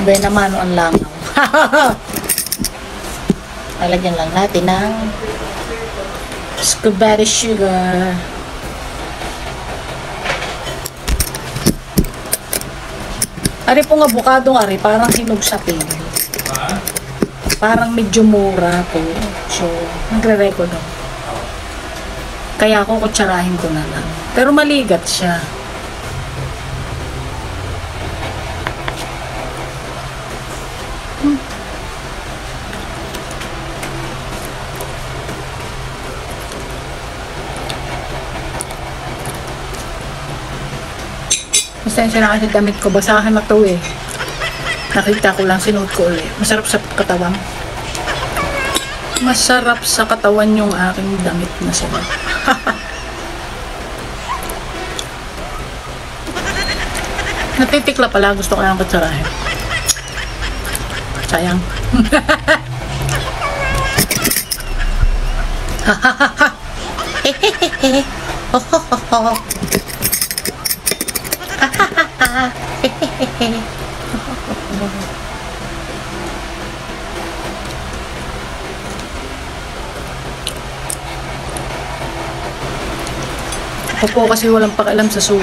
Bay naman ang langaw. Lalagyan lang natin ng strawberry sugar. Ari pong avocado, ari, parang hinog sa pin. Parang medyo mura po. So, nagre-record ako. Kaya ako kutsarahin ko na lang. Pero maligat siya. Pasensya na kasi damit ko. Basahan na to eh. Nakita ko lang, sinuot ko ulit. Masarap sa katawan. Masarap sa katawan yung aking damit na sila. Natitikla pala. Gusto ko lang kutsarahin. Sayang. Ako po kasi walang pakialam sa suot.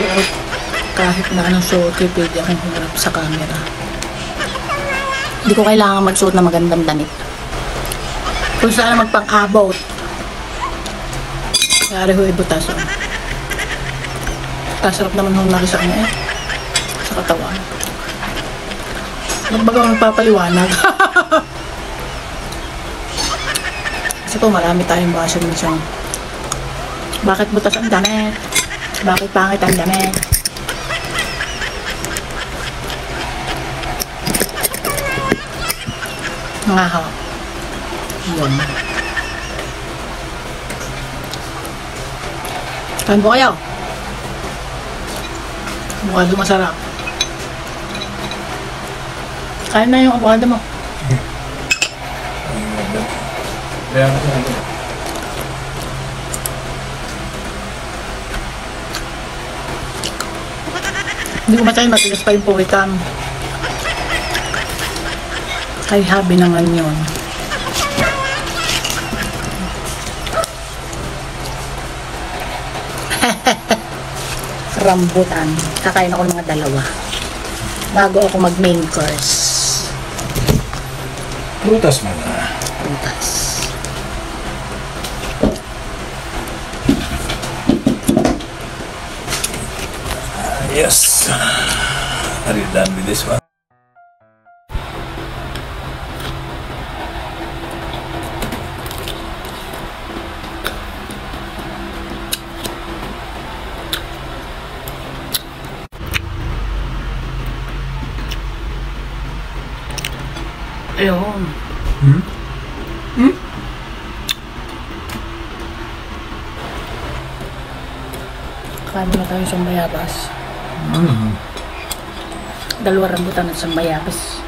Kahit na anong suot, pwede akong humarap sa camera. Hindi ko kailangan magsuot na magandang damit. Kung saan magpang-about. Kaya ho ibutas. Kasarap naman hong nari sa kanya eh. Sa katawan. Magbagang magpapaliwanag. Kasi po marami tayong basher minsan. Bakit butas ang damit? Bakit pangit ang damit? Nga ho. Yun. Kain po kayo. Avocado masarap. Kain na yung avocado mo. Hindi ko matay, matigas pa yung puwitan. Kay habi naman yun. Rambutan. Kakain ako ng mga dalawa. Bago ako mag main course. Prutas muna. Prutas. Yes. Are you done with this one? Ayun. Kain muna tayo sa bayabas. Dalawa rambutan at isang bayabas.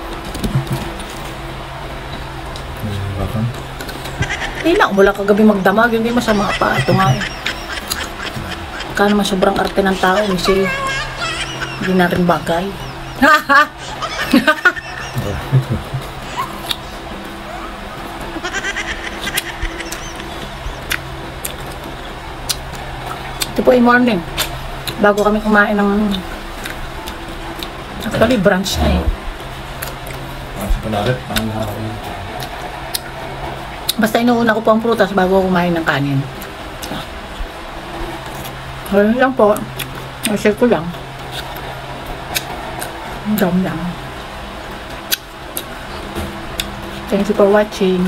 Hindi na, wala kagabi magdamag. Hindi masama pa. Ito nga eh. Kaya naman sobrang arte ng tao. Kasi hindi na rin bagay. Ito po yung morning. Bago kami kumain ng actually brunch na eh. Basta inuuna ko po ang prutas bago kumain ng kanin. Ayun lang po. I-share ko lang. Dam lang. Thank you for watching.